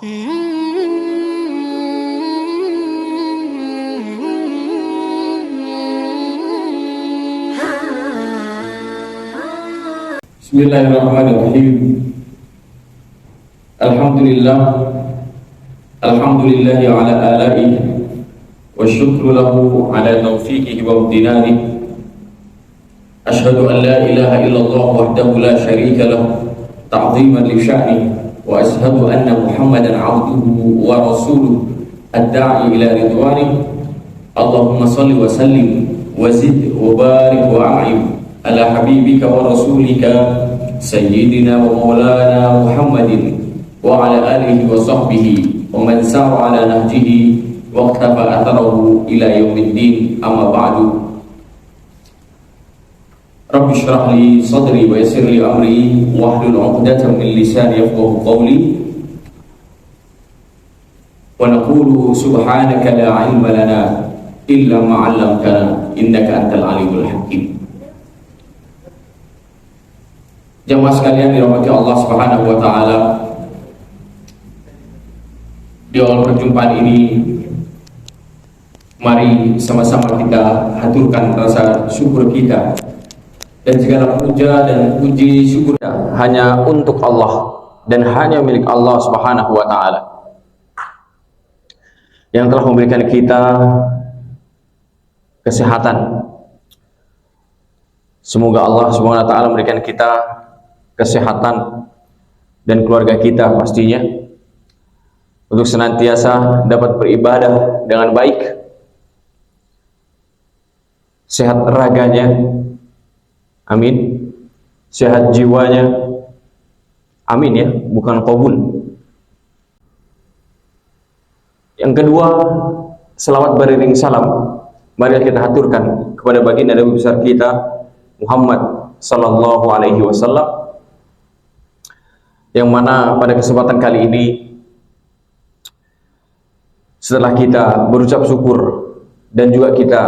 Bismillahirrahmanirrahim. Alhamdulillahi ala alaihi wa syukru lahu ala taufiqihi wa amtinanihi. Ashhadu an la ilaha illallah wahdahu la syarika lahu ta'ziman li sya'nihi wa ashhadu anna Muhammadan 'abduhu wa rasuluhu ad-da'i ila ridwanihi. Allahumma shalli wa sallim wa zid wa barik wa a'im ala habibika wa rasulika sayyidina wa maulana Muhammadin wa ala alihi wa sahbihi wa man sara ala nahjihi wa iqtafa atharahu ila yaumiddin. Amma ba'du. Rabbi shrah li sadri wa yassir li amri wahlul 'uqdatam min lisani yafqahu qawli. Wa naqulu subhanaka la 'ilma lana illa ma 'allamtana innaka antal alimul hakim. Jamaah sekalian dirahmati Allah Subhanahu wa taala, di awal perjumpaan ini mari sama-sama kita haturkan rasa syukur kita dan segala puja dan puji syukur hanya untuk Allah dan hanya milik Allah Subhanahu wa taala yang telah memberikan kita kesehatan. Semoga Allah Subhanahu wa taala memberikan kita kesehatan dan keluarga kita pastinya untuk senantiasa dapat beribadah dengan baik, sehat raganya, amin, sehat jiwanya, amin ya, bukan qabul. Yang kedua, selawat beriring salam mari kita haturkan kepada baginda Nabi besar kita Muhammad sallallahu alaihi wasallam, yang mana pada kesempatan kali ini setelah kita berucap syukur dan juga kita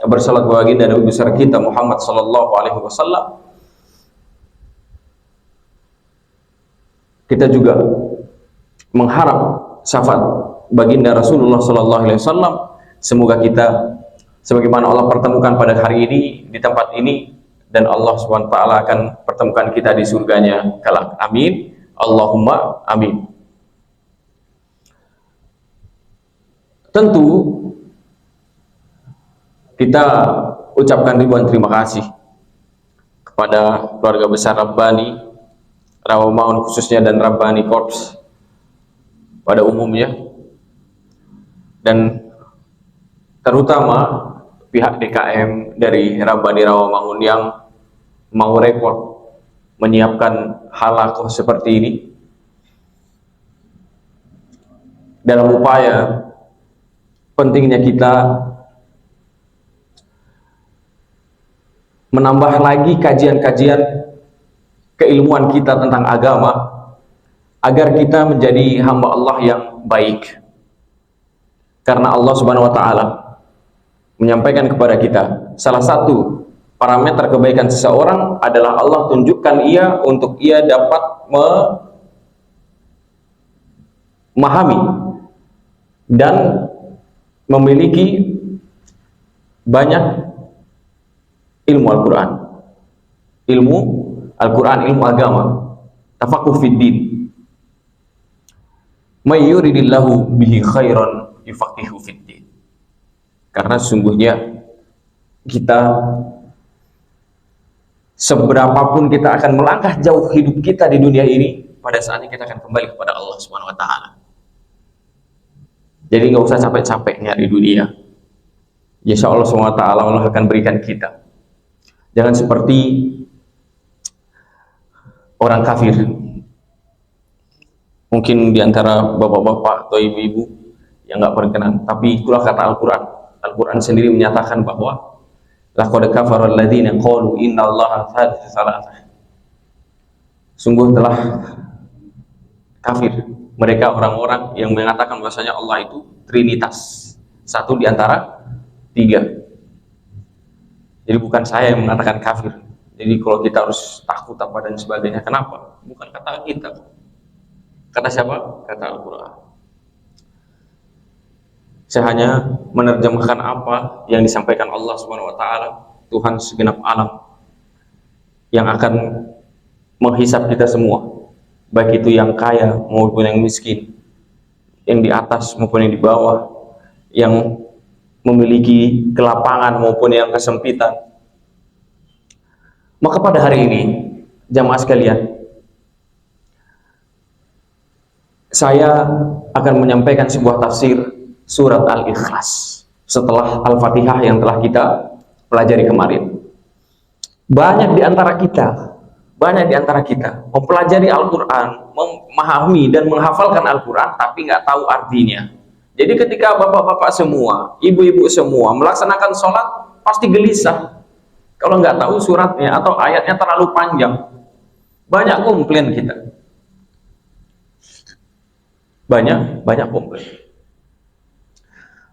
bersalat kepada baginda Nabi besar kita Muhammad sallallahu alaihi wasallam, kita juga mengharap syafaat baginda Rasulullah sallallahu alaihi wasallam. Semoga kita sebagaimana Allah pertemukan pada hari ini di tempat ini, dan Allah SWT akan pertemukan kita di surganya kelak. Amin. Allahumma amin. Tentu kita ucapkan ribuan terima kasih kepada keluarga besar Rabbani Rawamangun khususnya dan Rabbani Korps pada umumnya, dan terutama pihak DKM dari Rabbani Rawamangun yang mau repot menyiapkan halakoh seperti ini dalam upaya pentingnya kita menambah lagi kajian-kajian keilmuan kita tentang agama agar kita menjadi hamba Allah yang baik, karena Allah Subhanahu wa taala menyampaikan kepada kita salah satu parameter kebaikan seseorang adalah Allah tunjukkan ia untuk ia dapat memahami dan memiliki banyak ilmu Al-Quran, ilmu agama, tafaqquh fid din. May yuridillahu bihi khairan yufaqihu fid din. Karena sesungguhnya kita seberapapun kita akan melangkah jauh hidup kita di dunia ini, pada saatnya kita akan kembali kepada Allah Subhanahu wa taala. Jadi nggak usah capek-capek nyari dunia. Insya Allah Subhanahu wa taala Allah akan berikan kita. Jangan seperti orang kafir. Mungkin diantara bapak-bapak atau ibu-ibu yang nggak berkenan, tapi itulah kata Al-Quran. Al-Quran sendiri menyatakan bahwa laqad kafara alladziina qalu innallaha thalithu tsalatsah. Sungguh telah kafir mereka orang-orang yang mengatakan bahwasanya Allah itu trinitas, satu di antara tiga. Jadi bukan saya yang mengatakan kafir. Jadi kalau kita harus takut apa dan sebagainya, kenapa? Bukan kata kita. Kata siapa? Kata Al-Quran. Saya hanya menerjemahkan apa yang disampaikan Allah Subhanahu wa taala, Tuhan segenap alam, yang akan menghisap kita semua, baik itu yang kaya maupun yang miskin, yang di atas maupun yang di bawah, yang memiliki kelapangan maupun yang kesempitan. Maka pada hari ini, jamaah sekalian, saya akan menyampaikan sebuah tafsir surat Al-Ikhlas setelah Al-Fatihah yang telah kita pelajari kemarin. Banyak di antara kita mempelajari Al-Quran, memahami dan menghafalkan Al-Quran, tapi nggak tahu artinya. Jadi ketika bapak-bapak semua, ibu-ibu semua melaksanakan sholat, pasti gelisah kalau nggak tahu suratnya atau ayatnya terlalu panjang. Banyak komplain kita. Banyak komplain.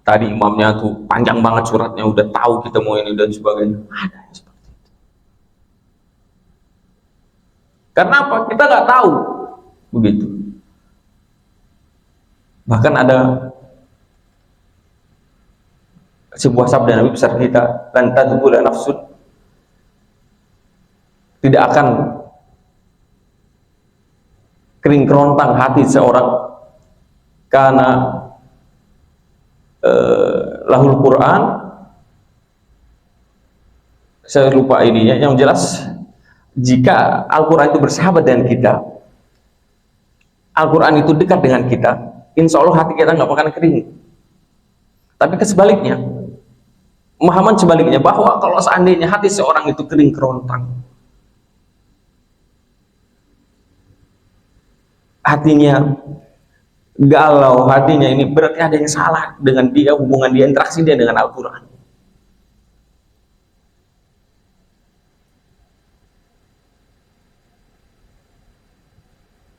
Tadi imamnya tuh panjang banget suratnya, udah tahu kita mau ini dan sebagainya. Ada yang seperti itu. Karena apa? Kita nggak tahu. Begitu. Bahkan ada sebuah sabda Nabi besar kita, lan tadkhula nafsun, tidak akan kering kerontang hati seorang karena lahul Quran, saya lupa ininya, yang jelas jika Al-Quran itu bersahabat dengan kita, Al-Quran itu dekat dengan kita, insya Allah hati kita nggak akan kering. Tapi kesebaliknya, pemahaman sebaliknya, bahwa kalau seandainya hati seorang itu kering kerontang, hatinya galau, hatinya ini, berarti ada yang salah dengan dia, hubungan dia, interaksi dia dengan Al-Quran.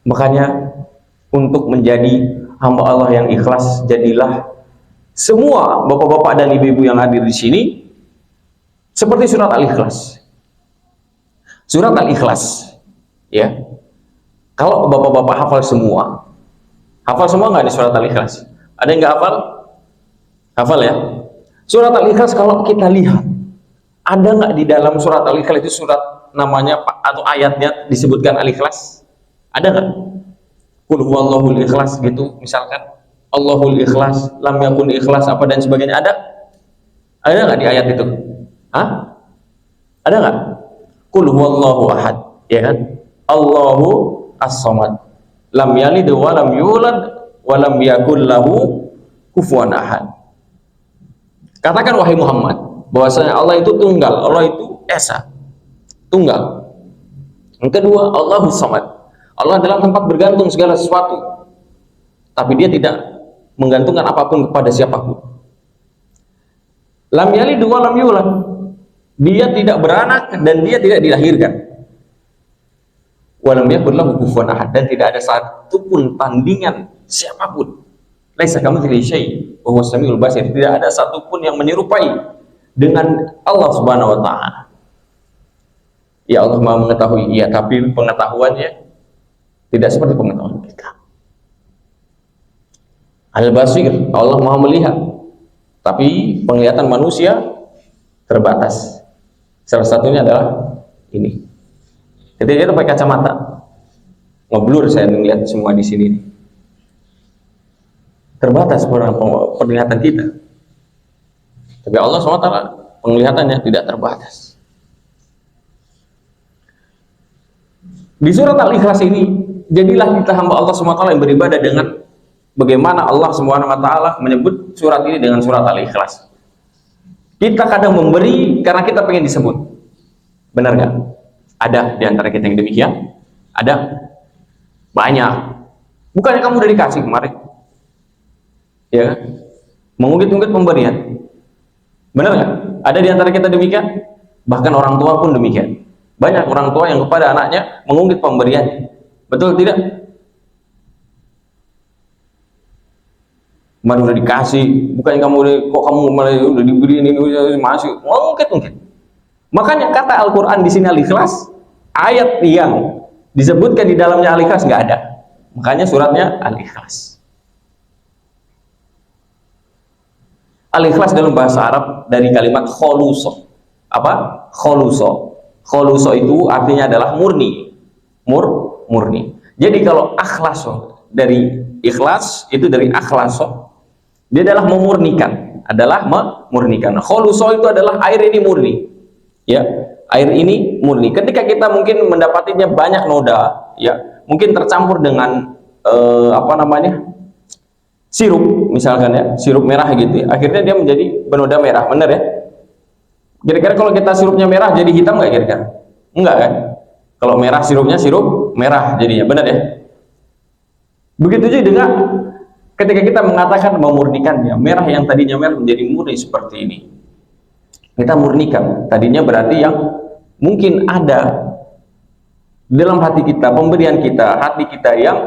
Makanya untuk menjadi hamba Allah yang ikhlas, jadilah semua bapak-bapak dan ibu-ibu yang hadir di sini seperti surat Al-Ikhlas. Surat Al-Ikhlas, ya. Kalau bapak-bapak hafal semua nggak di surat Al-Ikhlas? Ada yang nggak hafal? Hafal ya. Surat Al-Ikhlas kalau kita lihat, ada nggak di dalam surat Al-Ikhlas itu surat namanya atau ayatnya disebutkan Al-Ikhlas? Ada nggak? Qul huwallahul ikhlas gitu misalkan, Allahul ikhlas, lam yakun ikhlas apa dan sebagainya, ada? Ada nggak di ayat itu? Hah? Ada nggak? Qul huwallahu ahad, ya kan? Allahu as-samad, lam yalid wa lam yulad wa lam yakul lahu kufuwan ahad. Katakan wahai Muhammad, bahwasanya Allah itu tunggal, Allah itu esa, tunggal. Yang kedua, Allahus samad, Allah adalah tempat bergantung segala sesuatu, tapi dia tidak menggantungkan apapun kepada siapapun. Lam yalid wa lam yulad, dia tidak beranak dan dia tidak dilahirkan. Walam yakul lahu kufuwan ahad, dan tidak ada satupun tandingan siapapun. Laisa kamitslihi syai' wa huwas samiul basir, tidak ada satupun yang menyerupai dengan Allah Subhanahu wa taala. Ya Allah Maha mengetahui, iya, tapi pengetahuannya tidak seperti pengetahuan kita. Al-Basir, Allah Maha melihat, tapi penglihatan manusia terbatas. Salah satunya adalah ini. Ketika kita pakai kacamata, ngeblur saya melihat semua di sini. Terbatas penglihatan kita. Tapi Allah SWT penglihatannya tidak terbatas. Di surat Al-Ikhlas ini, jadilah kita hamba Allah SWT yang beribadah dengan bagaimana Allah SWT menyebut surat ini dengan surat Al-Ikhlas. Kita kadang memberi karena kita pengen disebut. Benar nggak? Ada di antara kita yang demikian? Ada? Banyak. Bukannya kamu udah dikasih kemarin? Ya kan? Mengungkit-ungkit pemberian. Benar nggak? Ada di antara kita demikian? Bahkan orang tua pun demikian. Banyak orang tua yang kepada anaknya mengungkit pemberian. Betul tidak? Kemarin udah dikasih, bukannya kamu udah diberi ini masih mengungkit-ungkit. Makanya kata Al-Quran di sini Al-Ikhlas, ayat yang disebutkan di dalamnya Al-Ikhlas nggak ada. Makanya suratnya Al-Ikhlas. Al-Ikhlas dalam bahasa Arab dari kalimat kholuso. Apa? Kholuso. Kholuso itu artinya adalah murni. Murni. Jadi kalau akhlaso dari ikhlas itu dari akhlaso, dia adalah memurnikan, Kholuso itu adalah air ini murni. Ya, air ini murni. Ketika kita mungkin mendapatinya banyak noda, ya, mungkin tercampur dengan sirup misalkan ya, sirup merah gitu ya, akhirnya dia menjadi bernoda merah, benar ya? Kira-kira kalau kita sirupnya merah jadi hitam nggak kira-kira? Enggak kan? Kalau merah sirupnya sirup merah jadinya, benar ya? Begitu juga ketika kita mengatakan memurnikannya, merah yang tadinya merah menjadi murni seperti ini. Kita murnikan, tadinya berarti yang mungkin ada dalam hati kita, pemberian kita, hati kita yang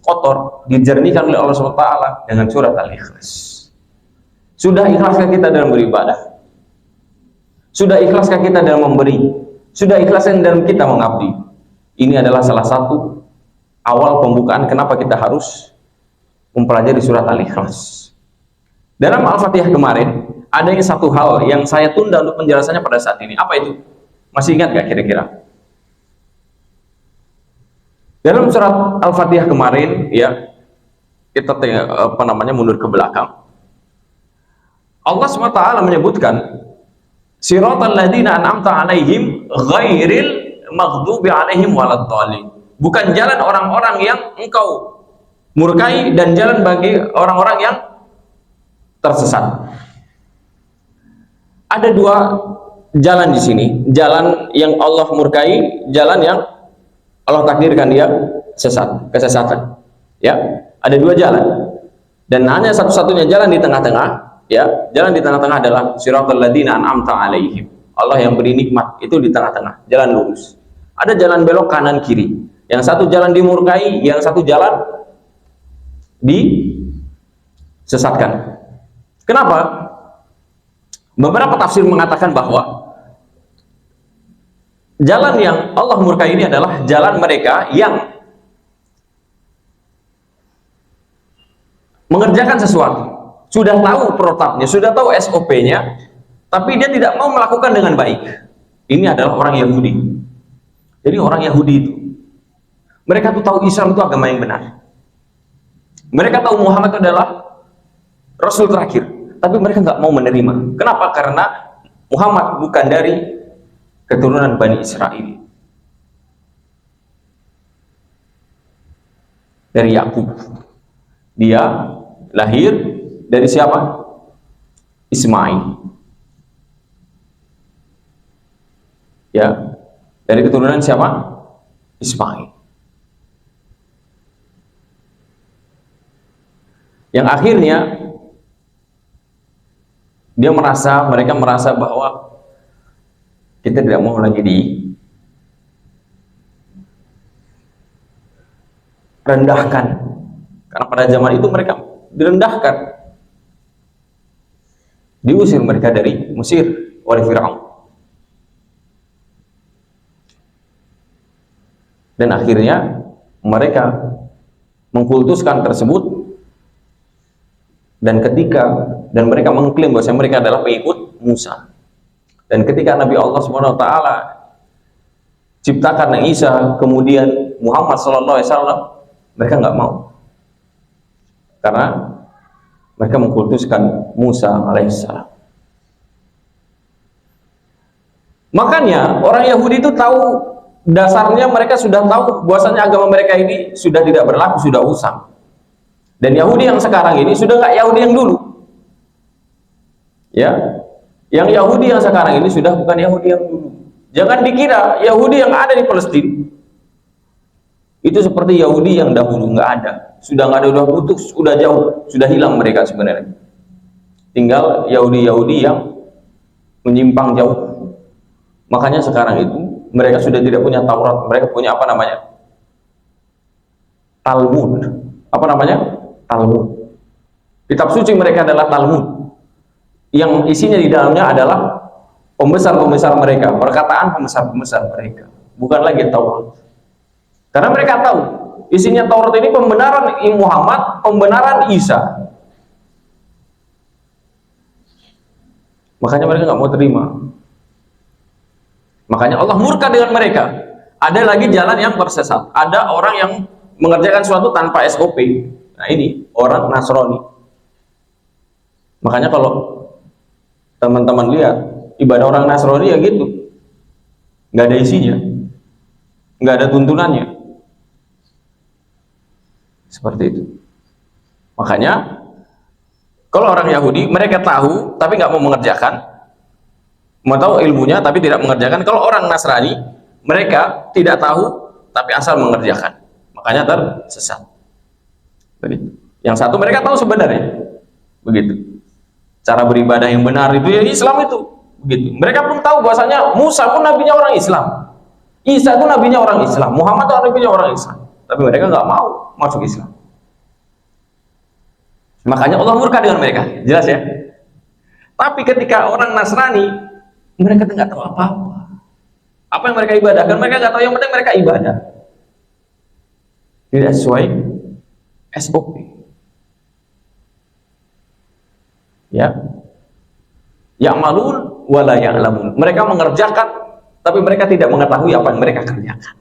kotor, dijernihkan oleh Allah SWT dengan surat Al-Ikhlas. Sudah ikhlaskah kita dalam beribadah? Sudah ikhlaskah kita dalam memberi? Sudah ikhlaskah dalam kita mengabdi? Ini adalah salah satu awal pembukaan kenapa kita harus mempelajari surat Al-Ikhlas. Dalam Al-Fatihah kemarin, ada satu hal yang saya tunda untuk penjelasannya pada saat ini. Apa itu? Masih ingat gak kira-kira? Dalam surat Al-Fatihah kemarin, ya, kita mundur ke belakang. Allah SWT menyebutkan Siratal ladzina an'amta 'alaihim ghairil maghdubi 'alaihim waladdallin. Bukan jalan orang-orang yang engkau murkai dan jalan bagi orang-orang yang tersesat. Ada dua jalan di sini, jalan yang Allah murkai, jalan yang Allah takdirkan dia kesesatan. Ya, ada dua jalan. Dan hanya satu-satunya jalan di tengah-tengah, ya. Jalan di tengah-tengah adalah siratal ladzina an'amta 'alaihim. Allah yang beri nikmat itu di tengah-tengah, jalan lurus. Ada jalan belok kanan kiri. Yang satu jalan dimurkai, yang satu jalan disesatkan. Kenapa? Beberapa tafsir mengatakan bahwa jalan yang Allah murkai ini adalah jalan mereka yang mengerjakan sesuatu, sudah tahu protapnya, sudah tahu SOP-nya, tapi dia tidak mau melakukan dengan baik. Ini adalah orang Yahudi. Jadi orang Yahudi itu, mereka tuh tahu Islam itu agama yang benar. Mereka tahu Muhammad adalah Rasul terakhir, tapi mereka nggak mau menerima. Kenapa? Karena Muhammad bukan dari keturunan Bani Israel, dari Yakub. Dia lahir dari siapa? Ismail. Ya, dari keturunan siapa? Ismail. Yang akhirnya mereka merasa bahwa kita tidak mau lagi direndahkan, karena pada zaman itu mereka direndahkan, diusir mereka dari Mesir oleh Firaun, dan akhirnya mereka mengkultuskan tersebut, dan mereka mengklaim bahwa mereka adalah pengikut Musa. Dan ketika Nabi Allah SWT ciptakan Isa, kemudian Muhammad SAW, mereka nggak mau, karena mereka mengkultuskan Musa alaihissalam. Makanya orang Yahudi itu tahu, dasarnya mereka sudah tahu bahwasanya agama mereka ini sudah tidak berlaku, sudah usang. Dan Yahudi yang sekarang ini sudah nggak Yahudi yang dulu. Ya, yang Yahudi yang sekarang ini sudah bukan Yahudi yang dulu. Jangan dikira Yahudi yang ada di Palestina itu seperti Yahudi yang dahulu, nggak ada. Sudah nggak ada, udah putus, sudah jauh, sudah hilang mereka sebenarnya. Tinggal Yahudi-Yahudi yang menyimpang jauh. Makanya sekarang itu mereka sudah tidak punya Taurat, mereka punya apa namanya? Talmud. Apa namanya? Talmud. Kitab suci mereka adalah Talmud. Yang isinya di dalamnya adalah pembesar-pembesar mereka, perkataan pembesar-pembesar mereka, bukan lagi Taurat. Karena mereka tahu Isinya Taurat ini pembenaran Muhammad, pembenaran Isa. Makanya mereka nggak mau terima. Makanya Allah murka dengan mereka. Ada lagi jalan yang tersesat. Ada orang yang mengerjakan sesuatu tanpa SOP. Nah ini orang Nasrani. Makanya kalau teman-teman lihat ibadah orang Nasrani ya gitu, nggak ada isinya, nggak ada tuntunannya, seperti itu. Makanya kalau orang Yahudi mereka tahu tapi nggak mau mengerjakan, mau tahu ilmunya tapi tidak mengerjakan. Kalau orang Nasrani mereka tidak tahu tapi asal mengerjakan, makanya tersesat. Begitu. Yang satu mereka tahu sebenarnya, begitu. Cara beribadah yang benar itu ya Islam itu, begitu. Mereka pun tahu bahwasanya Musa pun nabinya orang Islam, Isa pun nabinya orang Islam, Muhammad pun nabinya orang Islam, tapi mereka nggak mau masuk Islam. Makanya Allah murka dengan mereka, jelas ya. Tapi ketika orang Nasrani, mereka nggak tahu apa-apa. Apa yang mereka ibadahkan, mereka nggak tahu. Yang penting mereka ibadah tidak sesuai SOP. Ya, ya'malun wala ya'lamun. Mereka mengerjakan tapi mereka tidak mengetahui apa yang mereka kerjakan.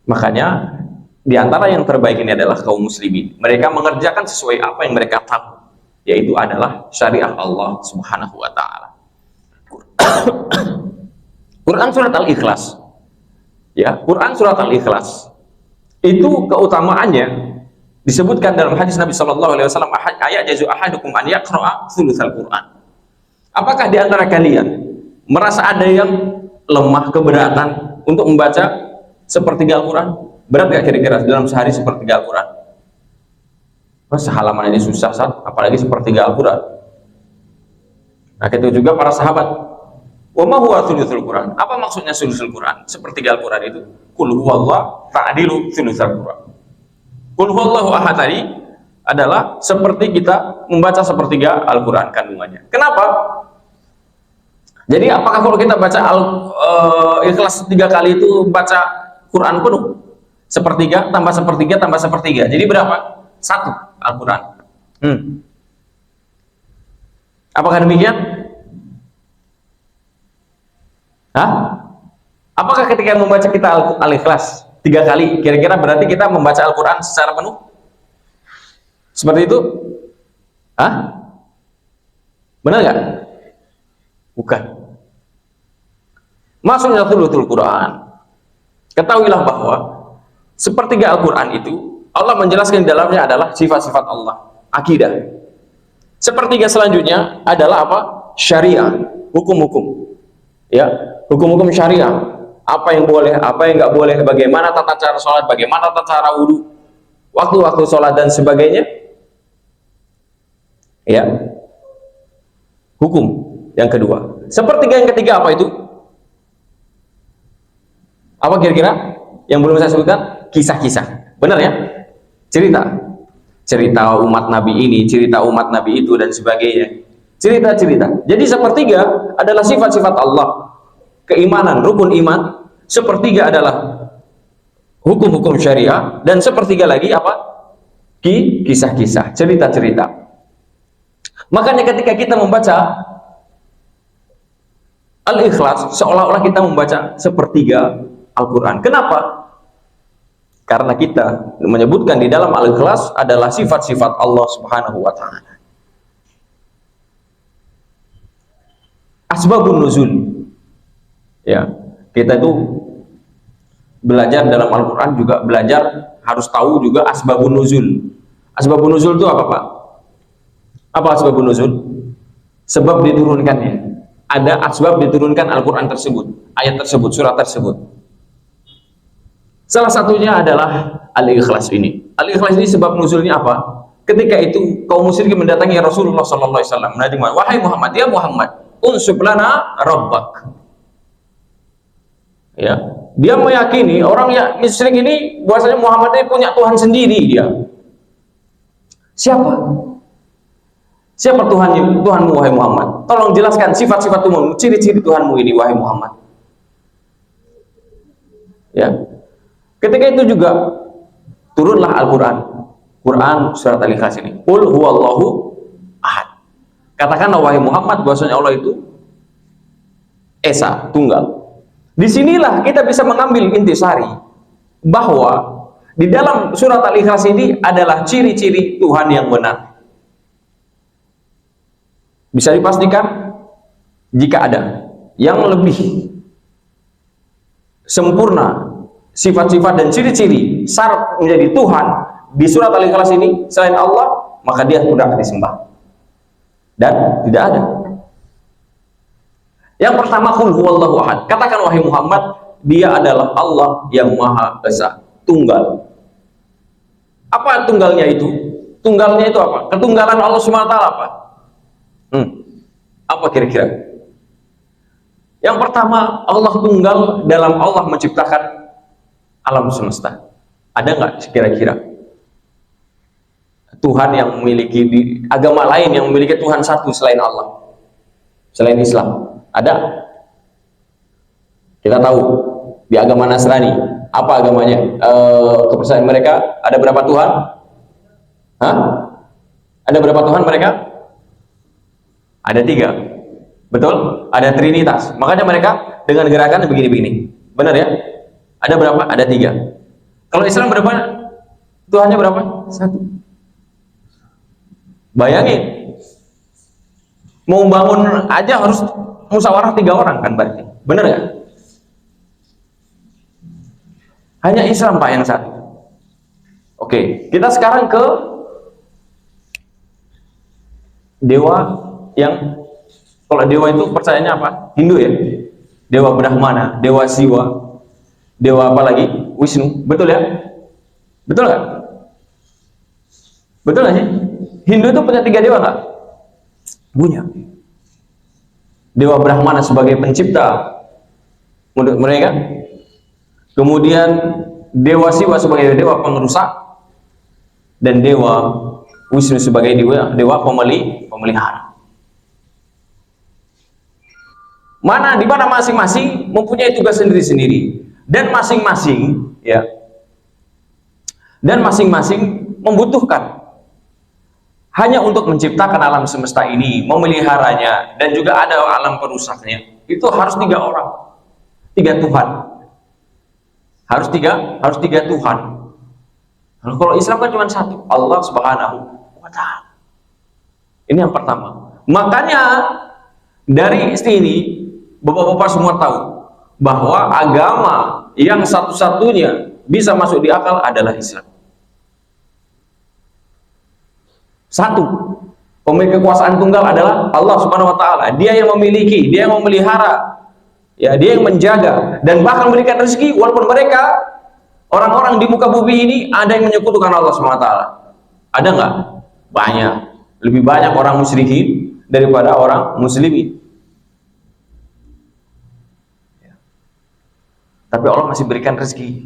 Makanya di antara yang terbaik ini adalah kaum muslimin. Mereka mengerjakan sesuai apa yang mereka tahu, yaitu adalah syariat Allah Subhanahu wa taala. Quran surat Al-Ikhlas. Ya, Quran surat Al-Ikhlas. Itu keutamaannya disebutkan dalam hadis Nabi Shallallahu Alaihi Wasallam, ayat jazu ahadukum an yaqra'a thulutsal Quran. Apakah di antara kalian merasa ada yang lemah, keberatan untuk membaca sepertiga Al-Quran? Berat gak kira-kira dalam sehari sepertiga Al-Quran? Sehalaman ini susah, apalagi sepertiga Al-Quran. Nah itu juga para sahabat. Wa ma huwa thulutsul Quran? Apa maksudnya thulutsul Quran? Sepertiga Al-Quran itu qul huwallahu ta'dilu thulutsal Quran. Qul huwallahu ahad tadi adalah seperti kita membaca sepertiga Al-Quran kandungannya. Kenapa? Jadi apakah kalau kita baca Ikhlas 3 kali itu baca Quran penuh? Sepertiga tambah sepertiga tambah sepertiga. Jadi berapa? 1 Al-Quran. Apakah demikian? Hah? Apakah ketika membaca kita Al-Ikhlas 3 kali, kira-kira berarti kita membaca Al-Quran secara penuh? Seperti itu? Hah? Benar nggak? Bukan. Maksudnya thuluthul Quran, ketahuilah bahwa sepertiga Al-Quran itu Allah menjelaskan di dalamnya adalah sifat-sifat Allah, akidah. Sepertiga selanjutnya adalah apa? Syariah, hukum-hukum. Ya, hukum-hukum syariah. Apa yang boleh, apa yang nggak boleh, bagaimana tata cara sholat, bagaimana tata cara wudhu, waktu-waktu sholat dan sebagainya. Ya, hukum yang kedua. Sepertiga yang ketiga apa itu? Apa kira-kira yang belum saya sebutkan? Kisah-kisah, benar ya? Cerita umat Nabi ini, cerita umat Nabi itu dan sebagainya. Cerita-cerita. Jadi sepertiga adalah sifat-sifat Allah, keimanan, rukun iman. Sepertiga adalah hukum-hukum syariah, dan sepertiga lagi apa? Kisah-kisah, cerita-cerita. Makanya ketika kita membaca Al-Ikhlas, seolah-olah kita membaca sepertiga Al-Quran. Kenapa? Karena kita menyebutkan di dalam Al-Ikhlas adalah sifat-sifat Allah Subhanahu wa ta'ala. Asbabun nuzul. Ya, kita itu belajar dalam Al-Quran juga belajar harus tahu juga asbabun nuzul. Asbabun nuzul itu apa, Pak? Apa asbabun nuzul? Sebab diturunkannya. Ada asbab diturunkan Al-Quran tersebut, ayat tersebut, surat tersebut. Salah satunya adalah Al-Ikhlas ini. Al-Ikhlas ini sebab nuzulnya apa? Ketika itu kaum musyrikin mendatangi Rasulullah sallallahu alaihi wasallam, wahai Muhammad, ya Muhammad, unsub lana rabbak. Ya, dia meyakini orang yang musyrik ini bahwasanya Muhammad ini punya Tuhan sendiri dia. Siapa? Siapa Tuhanmu, wahai Muhammad? Tolong jelaskan sifat-sifat Tuhanmu, ciri-ciri Tuhanmu ini, wahai Muhammad. Ya. Ketika itu juga turunlah Al-Quran. Quran surat Al-Ikhlas ini. Qul huwallahu ahad. Katakanlah wahai Muhammad bahwasanya Allah itu esa, tunggal. Disinilah kita bisa mengambil intisari bahwa di dalam surat Al-Ikhlas ini adalah ciri-ciri Tuhan yang benar. Bisa dipastikan jika ada yang lebih sempurna sifat-sifat dan ciri-ciri syarat menjadi Tuhan di surat Al-Ikhlas ini selain Allah, maka dia tidak akan disembah. Dan tidak ada. Yang pertama, qul huwallahu ahad. Katakan wahai Muhammad, dia adalah Allah yang Maha Esa, tunggal. Apa tunggalnya itu? Tunggalnya itu apa? Ketunggalan Allah SWT apa? Apa kira-kira? Yang pertama, Allah tunggal dalam Allah menciptakan alam semesta. Ada nggak kira-kira Tuhan yang memiliki agama lain yang memiliki Tuhan satu selain Allah, selain Islam? Ada? Kita tahu di agama Nasrani apa agamanya? Kepercayaan mereka ada berapa Tuhan? Hah? Ada berapa Tuhan mereka? Ada 3. Betul? Ada Trinitas. Makanya mereka dengan gerakan begini-begini. Benar ya? Ada berapa? Ada 3. Kalau Islam berapa? Tuhannya berapa? 1. Bayangin, mau bangun aja harus musyawarah 3 orang kan berarti. Benar nggak? Hanya Islam Pak yang 1. Oke, kita sekarang ke dewa yang, kalau dewa itu percayanya apa? Hindu ya? Dewa Brahmana, Dewa Siwa, dewa apa lagi? Wisnu, betul ya? Betul nggak? Betul nggak sih? Hindu itu punya 3 dewa nggak? Punya. Dewa Brahmana sebagai pencipta menurut mereka, kemudian Dewa Siwa sebagai dewa pengerusak, dan Dewa Wisnu sebagai dewa pemelihara. Di mana masing-masing mempunyai tugas sendiri-sendiri, dan masing-masing ya, dan masing-masing membutuhkan hanya untuk menciptakan alam semesta ini, memeliharanya, dan juga ada alam perusaknya. Itu harus 3 orang, 3 Tuhan. Harus tiga Tuhan. Kalau Islam kan cuma 1, Allah Subhanahu wa Ta'ala. Ini yang pertama. Makanya dari sini Bapak-bapak semua tahu bahwa agama yang satu-satunya bisa masuk di akal adalah Islam. 1, pemilik kekuasaan tunggal adalah Allah Subhanahu wa Ta'ala. Dia yang memiliki, dia yang memelihara, ya, dia yang menjaga dan bahkan memberikan rezeki. Walaupun mereka orang-orang di muka bumi ini ada yang menyekutukan Allah Subhanahu wa Ta'ala. Ada nggak? Banyak. Lebih banyak orang musyrikin daripada orang muslimin. Tapi Allah masih berikan rezeki.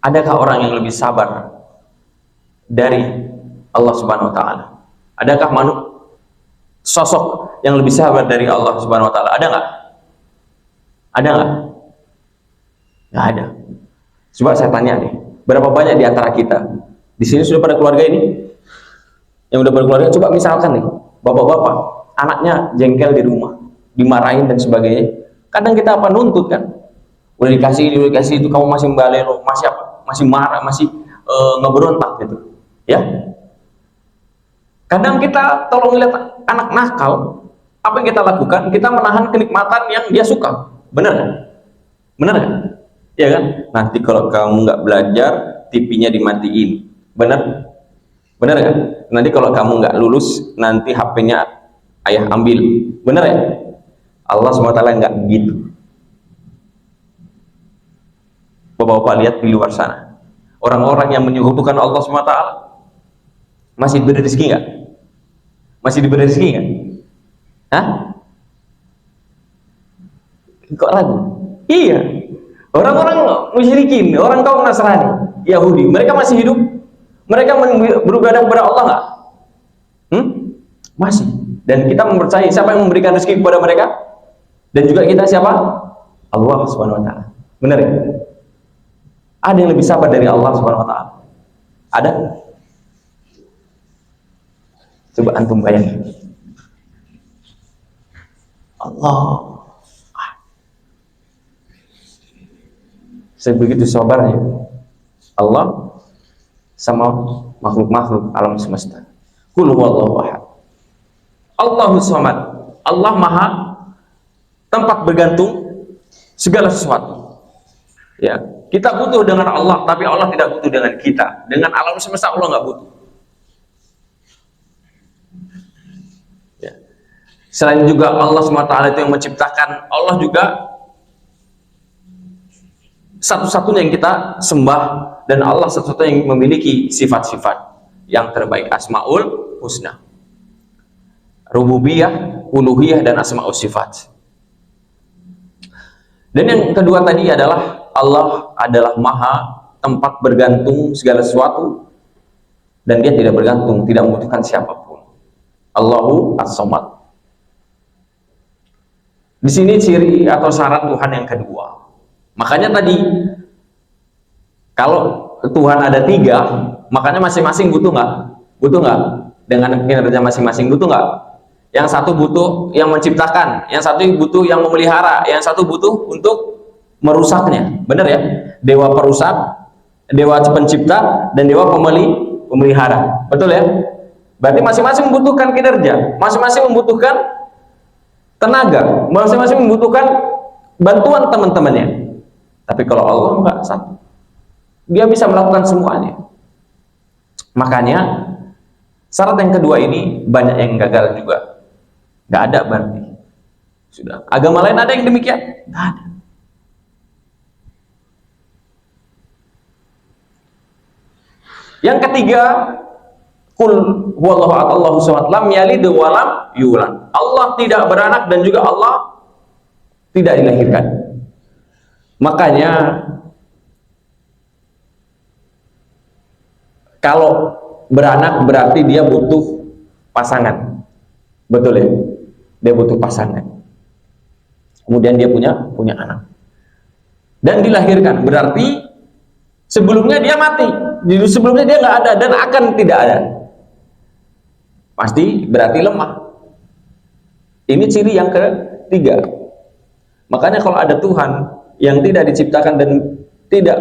Adakah orang yang lebih sabar dari Allah Subhanahu wa Ta'ala? Adakah sosok yang lebih sabar dari Allah Subhanahu wa Ta'ala? Ada nggak? Ada nggak? Nggak ada. Coba saya tanya nih, berapa banyak di antara kita di sini sudah pada keluarga ini? Yang udah berkeluarga, coba misalkan nih, bapak-bapak, anaknya jengkel di rumah, dimarahin dan sebagainya. Kadang kita apa, nuntut kan? Udah dikasih itu, kamu masih membalelo, masih apa? Masih marah, masih ngeberontak gitu. Ya? Kadang kita tolong lihat anak nakal, apa yang kita lakukan? Kita menahan kenikmatan yang dia suka. Benar kan? Benar kan? Ya kan? Nanti kalau kamu nggak belajar, TV-nya dimatiin. Benar? Benar kan? Nanti kalau kamu nggak lulus, nanti HP-nya ayah ambil. Benar ya? Allah SWT nggak begitu. Bapak-bapak lihat di luar sana, orang-orang yang menyekutukan Allah SWT masih diberi rezeki nggak? Masih diberi rezeki nggak? Hah? Kok ragu? Iya, orang-orang musyrikin, orang kaum Nasrani, Yahudi, mereka masih hidup, mereka beribadah kepada Allah nggak? Masih. Dan kita mempercayai siapa yang memberikan rezeki kepada mereka, dan juga kita siapa? Allah Subhanahu wa Ta'ala. Benar ya? Ada yang lebih sabar dari Allah Subhanahu wa taala? Ada? Coba antum bayangin. Allah sebegitu sabarnya Allah sama makhluk-makhluk alam semesta. Qul huwallahu ahad, Allahus samad. Allah maha tempat bergantung segala sesuatu. Ya, kita butuh dengan Allah, tapi Allah tidak butuh dengan kita. Dengan alam semesta Allah nggak butuh. Ya. Selain juga Allah SWT itu yang menciptakan, Allah juga satu-satunya yang kita sembah, dan Allah satu-satunya yang memiliki sifat-sifat yang terbaik, asmaul husna, rububiyah, uluhiyah, dan asmaul sifat. Dan yang kedua tadi adalah Allah adalah maha tempat bergantung segala sesuatu, dan dia tidak bergantung, tidak membutuhkan siapapun. Allahu as-samad. Di sini ciri atau syarat Tuhan yang kedua. Makanya tadi kalau Tuhan ada tiga, makanya masing-masing butuh nggak? Butuh nggak? Dengan kinerja masing-masing butuh nggak? Yang satu butuh yang menciptakan, yang satu butuh yang memelihara, yang satu butuh untuk merusaknya. Benar ya? Dewa perusak, dewa pencipta, dan dewa pemelihara. Betul ya? Berarti masing-masing membutuhkan kinerja, masing-masing membutuhkan tenaga, masing-masing membutuhkan bantuan teman-temannya. Tapi kalau Allah enggak, satu, dia bisa melakukan semuanya. Makanya syarat yang kedua ini banyak yang gagal juga. Nggak ada berarti. Sudah. Agama lain ada yang demikian? Nggak ada. Yang ketiga, qul huwallahu ahad Allahu samad lam yalid wa lam yulad. Allah tidak beranak dan juga Allah tidak dilahirkan. Makanya kalau beranak berarti dia butuh pasangan. Betul ya? Dia butuh pasangan. Kemudian dia punya anak. Dan dilahirkan berarti sebelumnya dia mati. Jadi sebelumnya dia nggak ada dan akan tidak ada. Pasti berarti lemah. Ini ciri yang ketiga. Makanya kalau ada Tuhan yang tidak diciptakan dan tidak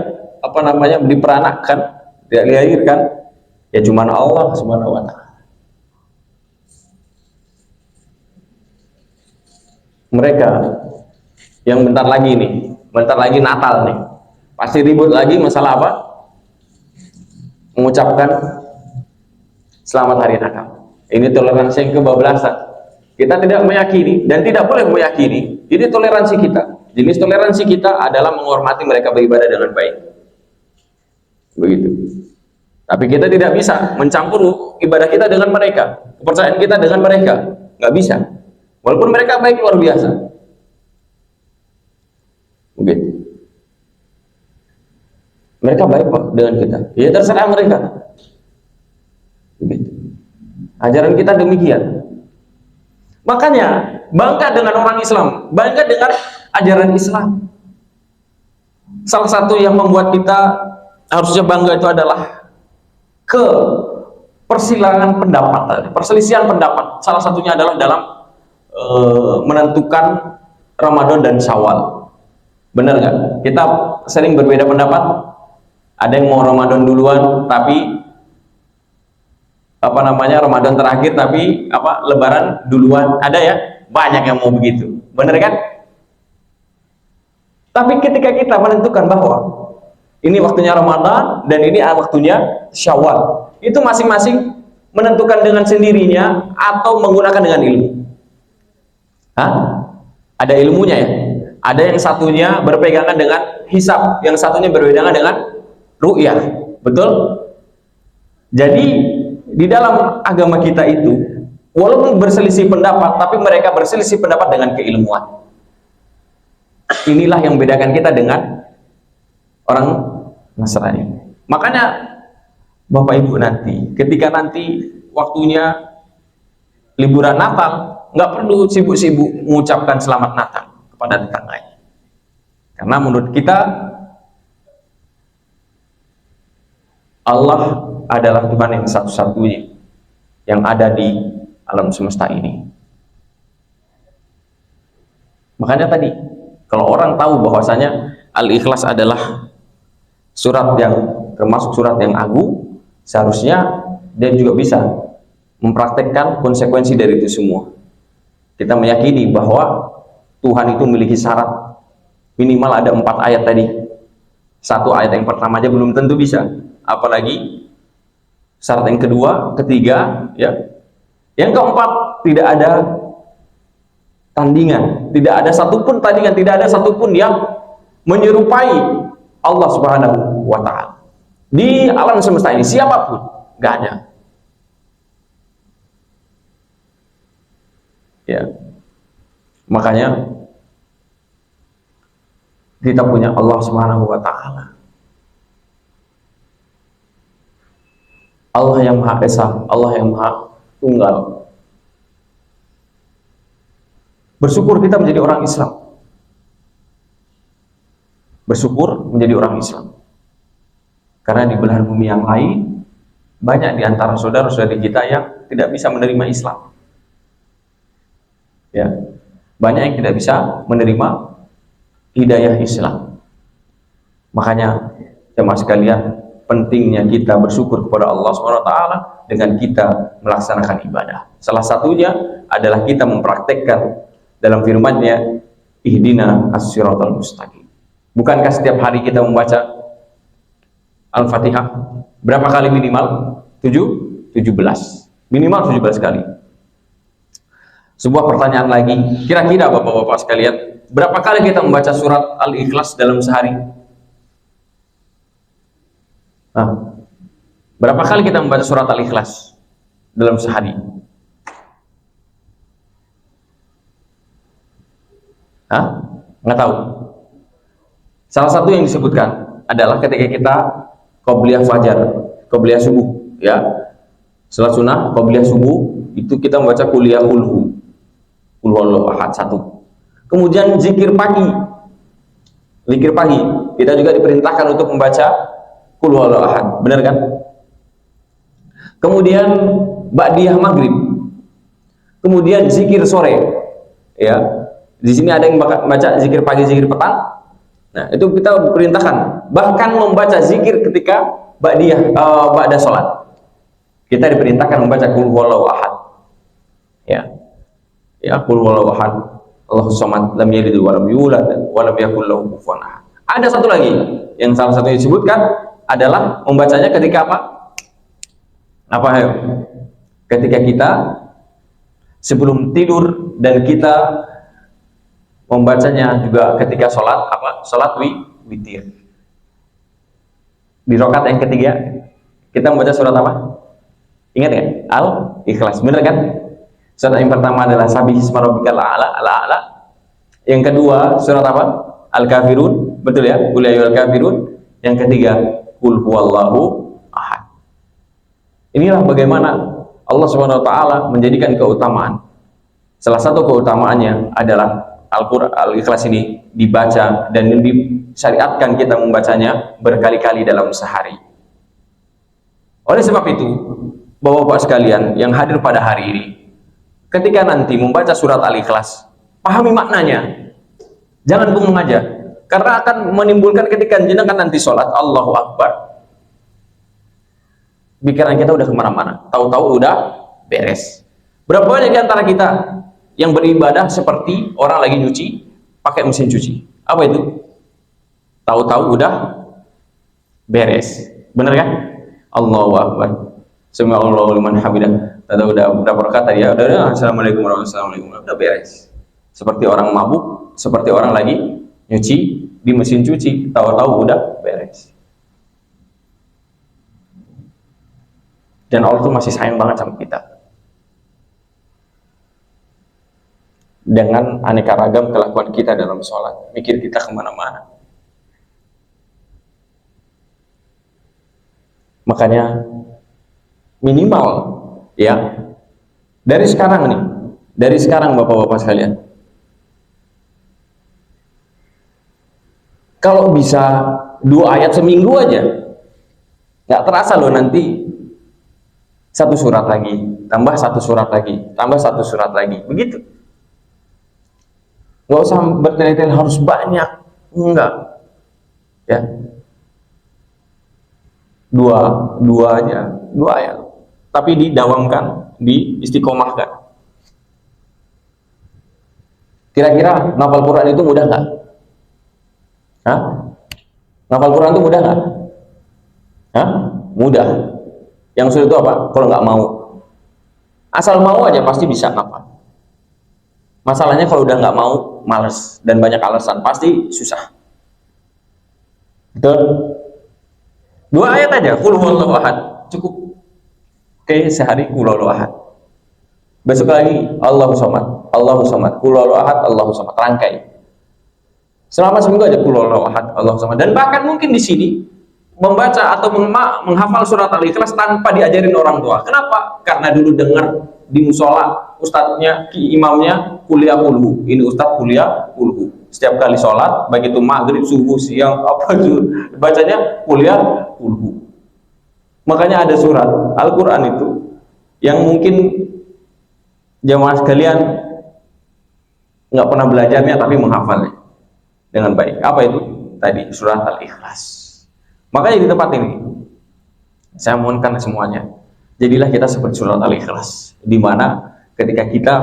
diperanakkan, tidak dilahirkan, ya cuma Allah Subhanahu wa taala. Mereka yang bentar lagi Natal nih, pasti ribut lagi masalah apa? Mengucapkan selamat hari Natal. Ini toleransi yang kebablasan. Kita tidak meyakini dan tidak boleh meyakini. Ini toleransi kita. Jenis toleransi kita adalah menghormati mereka beribadah dengan baik. Begitu. Tapi kita tidak bisa mencampur ibadah kita dengan mereka, kepercayaan kita dengan mereka. Nggak bisa. Walaupun mereka baik luar biasa. Begitu. Mereka baik kok dengan kita. Ya terserah mereka. Begitu. Ajaran kita demikian. Makanya bangga dengan orang Islam, bangga dengan ajaran Islam. Salah satu yang membuat kita harusnya bangga itu adalah perselisihan pendapat. Salah satunya adalah dalam menentukan Ramadan dan Syawal. Benar nggak? Kita sering berbeda pendapat. Ada yang mau Ramadan duluan, tapi Ramadan terakhir, tapi Lebaran duluan. Ada ya? Banyak yang mau begitu. Benar kan? Tapi ketika kita menentukan bahwa ini waktunya Ramadan dan ini waktunya Syawal, itu masing-masing menentukan dengan sendirinya atau menggunakan dengan ilmu. Ada ilmunya ya. Ada yang satunya berpegangan dengan hisab, yang satunya berpegangan dengan ru'yah. Betul? Jadi di dalam agama kita itu, walaupun berselisih pendapat, tapi mereka berselisih pendapat dengan keilmuan. Inilah yang membedakan kita dengan orang Nasrani. Makanya Bapak Ibu nanti, ketika nanti waktunya liburan Natal, nggak perlu sibuk-sibuk mengucapkan selamat Natal kepada tetangganya. Karena menurut kita Allah adalah Tuhan yang satu-satunya yang ada di alam semesta ini. Makanya tadi, kalau orang tahu bahwasanya Al-Ikhlas adalah surat yang termasuk surat yang agung, seharusnya dia juga bisa mempraktekkan konsekuensi dari itu semua. Kita meyakini bahwa Tuhan itu memiliki syarat minimal ada 4 ayat tadi. Satu ayat yang pertama aja belum tentu bisa, apalagi syarat yang kedua, ketiga, ya. Yang keempat, tidak ada tandingan, tidak ada satupun tandingan, tidak ada satupun yang menyerupai Allah Subhanahu wa Ta'ala di alam semesta ini, siapapun, nggak ada. Ya, makanya kita punya Allah Subhanahu wa Ta'ala, Allah yang Maha Esa, Allah yang Maha Tunggal. Bersyukur kita menjadi orang Islam. Bersyukur menjadi orang Islam. Karena di belahan bumi yang lain, banyak di antara saudara-saudari kita yang tidak bisa menerima Islam. Ya, banyak yang tidak bisa menerima hidayah Islam. Makanya jemaah sekalian, pentingnya kita bersyukur kepada Allah SWT dengan kita melaksanakan ibadah. Salah satunya adalah kita mempraktekkan dalam firman-Nya, ihdina as-siratal mustaqim. Bukankah setiap hari kita membaca Al-Fatihah berapa kali minimal? 17. Minimal 17 kali. Sebuah pertanyaan lagi, kira-kira Bapak-bapak sekalian, berapa kali kita membaca surat Al-Ikhlas dalam sehari? Berapa kali kita membaca surat Al-Ikhlas dalam sehari? Nggak tahu. Salah satu yang disebutkan adalah ketika kita qobliyah fajar, qobliyah subuh, ya. Salat sunnah, qobliyah subuh, itu kita membaca qul huwallahu ahad 1. Kemudian zikir pagi. Zikir pagi, kita juga diperintahkan untuk membaca qul huwallahu ahad. Benar kan? Kemudian ba'diyah maghrib. Kemudian zikir sore. Ya. Di sini ada yang baca zikir pagi, zikir petang. Nah, itu kita diperintahkan. Bahkan membaca zikir ketika ba'da sholat. Kita diperintahkan membaca qul huwallahu ahad. Ya. Ya, qul huwallahu ahad. Allahus samad, lam yalid wa lam yulad wa lam yakul lahu kufuwan ahad. Ada satu lagi yang salah satu yang disebutkan adalah membacanya ketika apa? Ketika kita sebelum tidur, dan kita membacanya juga ketika sholat sholat witir. Di rakaat yang ketiga kita membaca surat apa? Ingat nggak? Al-Ikhlas, bener kan? Surat yang pertama adalah Sabbihisma rabbikal a'la. Yang kedua surat apa? Al-Kafirun, betul ya? Qul ya ayyuhal kafirun. Yang ketiga qul huwallahu ahad. Inilah bagaimana Allah Subhanahu wa Ta'ala menjadikan keutamaan. Salah satu keutamaannya adalah Al-Ikhlas ini dibaca dan disyariatkan kita membacanya berkali-kali dalam sehari. Oleh sebab itu, Bapak-bapak sekalian yang hadir pada hari ini, ketika nanti membaca surat Al-Ikhlas, pahami maknanya. Jangan bengong aja, karena akan menimbulkan ketika jenengan nanti sholat Allahu Akbar, pikiran kita udah kemana-mana, tahu-tahu udah beres. Berapa banyak di antara kita yang beribadah seperti orang lagi nyuci pakai mesin cuci? Apa itu? Tahu-tahu udah beres. Bener kan? Allahu Akbar, sami Allahu liman hamidah. Udah berkata ya, udah assalamualaikum warahmatullahi wabarakatuh, udah beres. Seperti orang mabuk, seperti orang lagi nyuci di mesin cuci, tahu-tahu udah beres. Dan Allah tuh masih sayang banget sama kita. Dengan aneka ragam kelakuan kita dalam sholat, mikir kita kemana-mana. Makanya minimal ya, dari sekarang nih, dari sekarang bapak-bapak sekalian, kalau bisa 2 ayat seminggu aja, Nggak terasa loh nanti satu surat lagi, tambah satu surat lagi, tambah satu surat lagi, begitu. Nggak usah bertele-tele harus banyak, enggak. Ya, dua aja, dua ayat. Tapi didawamkan, diistiqomahkan. Kira-kira ngafal Quran itu mudah nggak? Hah? Ngafal Quran itu mudah nggak? Hah? Mudah. Yang sulit itu apa? Kalau nggak mau. Asal mau aja pasti bisa ngafal. Masalahnya kalau udah nggak mau, males dan banyak alasan, pasti susah. Betul? Dua ayat aja, qul huwallahu ahad, cukup. Oke, sehari qul huwallahu ahad. Besok lagi Allahu samad, Allahu samad, qul huwallahu ahad, Allahu samad, rangkai. Selama seminggu aja qul huwallahu ahad, Allahu samad. Dan bahkan mungkin di sini membaca atau menghafal surat Al-Ikhlas tanpa diajarin orang tua. Kenapa? Karena dulu dengar di musola ustadznya, imamnya kuliah kulhu. Ini ustadz kuliah kulhu. Setiap kali sholat, baik itu maghrib, subuh, siang, apa itu, bacanya kuliah kulhu. Makanya ada surat Al-Quran itu yang mungkin jamaah sekalian nggak pernah belajarnya tapi menghafalnya dengan baik. Apa itu? Tadi surat Al-Ikhlas. Makanya di tempat ini saya mohonkan semuanya, jadilah kita seperti surat Al-Ikhlas, di mana ketika kita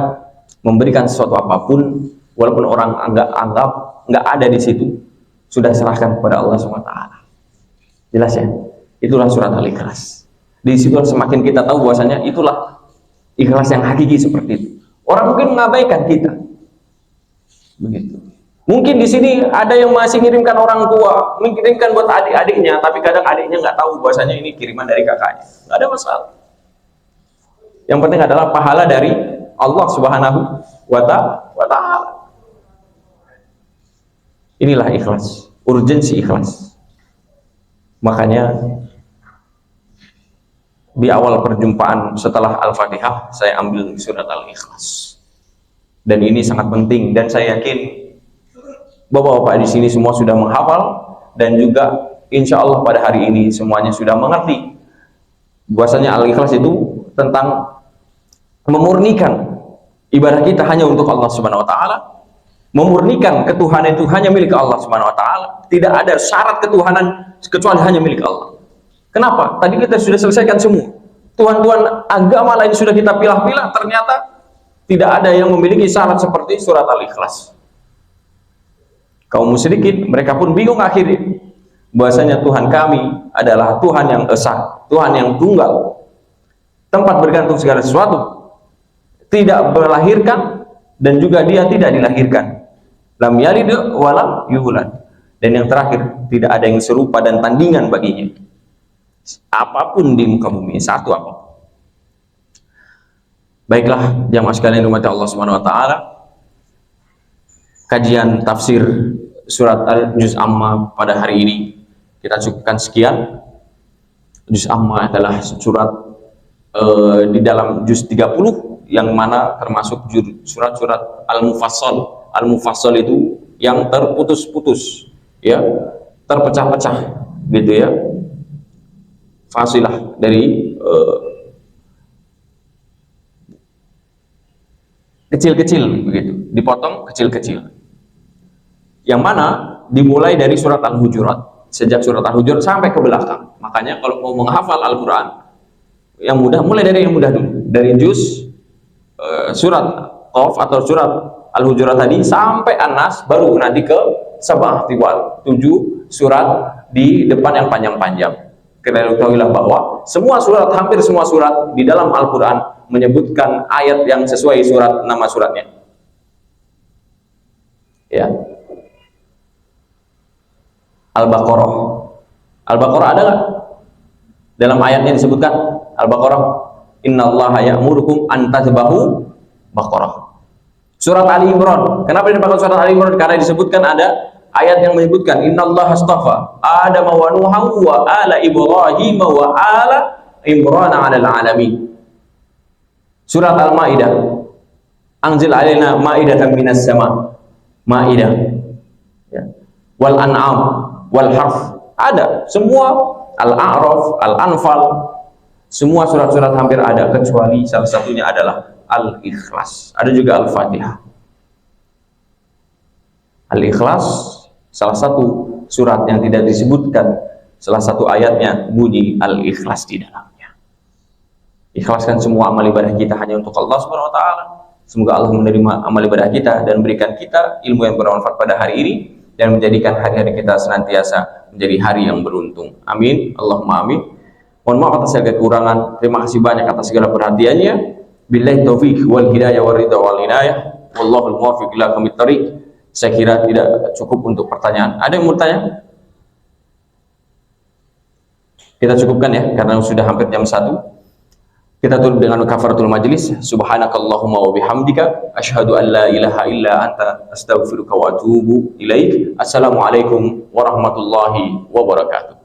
memberikan sesuatu apapun, walaupun orang anggap nggak ada di situ, sudah serahkan kepada Allah SWT. Jelas ya? Itulah surat Al-Ikhlas. Di situ semakin kita tahu bahwasanya itulah ikhlas yang hakiki seperti itu. Orang mungkin mengabaikan kita, begitu. Mungkin di sini ada yang masih mengirimkan orang tua, mengirimkan buat adik-adiknya, tapi kadang adiknya nggak tahu bahwasanya ini kiriman dari kakaknya. Nggak ada masalah. Yang penting adalah pahala dari Allah Subhanahu wa Ta'ala. Inilah ikhlas, urgensi ikhlas. Makanya di awal perjumpaan setelah Al-Fatihah saya ambil surat Al-Ikhlas. Dan ini sangat penting, dan saya yakin Bapak-bapak di sini semua sudah menghafal, dan juga insya Allah pada hari ini semuanya sudah mengerti bahwasanya Al-Ikhlas itu tentang memurnikan ibadah kita hanya untuk Allah Subhanahu wa Ta'ala, memurnikan ketuhanan itu hanya milik Allah Subhanahu wa Ta'ala, tidak ada syarat ketuhanan kecuali hanya milik Allah. Kenapa? Tadi kita sudah selesaikan semua. Tuhan-tuhan agama lain sudah kita pilah-pilah, ternyata tidak ada yang memiliki syarat seperti surat Al-Ikhlas. Kaum musyrikin, mereka pun bingung akhirnya bahwasanya Tuhan kami adalah Tuhan yang esa, Tuhan yang tunggal, tempat bergantung segala sesuatu, tidak melahirkan dan juga dia tidak dilahirkan, lam yalid wa lam yulad, dan yang terakhir tidak ada yang serupa dan tandingan baginya apapun di muka bumi, satu apa. Baiklah jamaah sekalian umat Allah Subhanahu wa Ta'ala, kajian tafsir surat Al-Juz Amma pada hari ini kita cukupkan sekian. Juz Amma adalah surat di dalam juz 30 yang mana termasuk surat-surat Al-Mufassal. Al-Mufassal itu yang terputus-putus, ya, terpecah-pecah gitu ya, fasilah dari kecil-kecil begitu, dipotong kecil-kecil, yang mana dimulai dari surat Al-Hujurat, sejak surat Al-Hujurat sampai ke belakang. Makanya kalau mau menghafal Al-Quran yang mudah, mulai dari yang mudah dulu, dari juz surat Qaf atau surat Al-Hujurat tadi sampai An-Nas, baru nanti ke Sabah Tiwal, 7 surat di depan yang panjang-panjang. Karena ketahuilah bahwa semua surat, hampir semua surat di dalam Al-Quran menyebutkan ayat yang sesuai surat, nama suratnya, ya. Al-Baqarah, Al-Baqarah ada nggak dalam ayatnya disebutkan Al-Baqarah? Innallaha ya'murukum an tadzbahu baqarah. Surat Ali Imran, kenapa dipakai surat Ali Imran? Karena disebutkan ada ayat yang menyebutkan innallaha astafa Adam wa Nuha wa ala Ibrahim wa ala Imran 'alal alamin. Surat Al-Maidah, anzil alaina ma'idatan minas sama, Maidah, ya. Wal An'am wal Harf, ada semua Al-A'raf, Al-Anfal, semua surat-surat hampir ada kecuali salah satunya adalah Al-Ikhlas. Ada juga Al-Fatihah. Al-Ikhlas salah satu surat yang tidak disebutkan salah satu ayatnya bunyi Al-Ikhlas di dalamnya. Ikhlaskan semua amal ibadah kita hanya untuk Allah Subhanahu wa taala. Semoga Allah menerima amal ibadah kita dan berikan kita ilmu yang bermanfaat pada hari ini dan menjadikan hari-hari kita senantiasa menjadi hari yang beruntung. Amin. Allahumma amin. Mohon maaf atas segala kekurangan. Terima kasih banyak atas segala perhatiannya. Billahi taufiq wal hidayah wal ridha wal inayah. Wallahul muwaffiq ila aqwamit thoriq. Saya kira tidak cukup untuk pertanyaan. Ada yang mau bertanya? Kita cukupkan ya, karena sudah hampir jam 1. Kita tutup dengan kafaratul majlis. Subhanakallahumma wa bihamdika asyhadu an la ilaha illa anta astaghfiruka wa atubu ilaik. Assalamualaikum warahmatullahi wabarakatuh.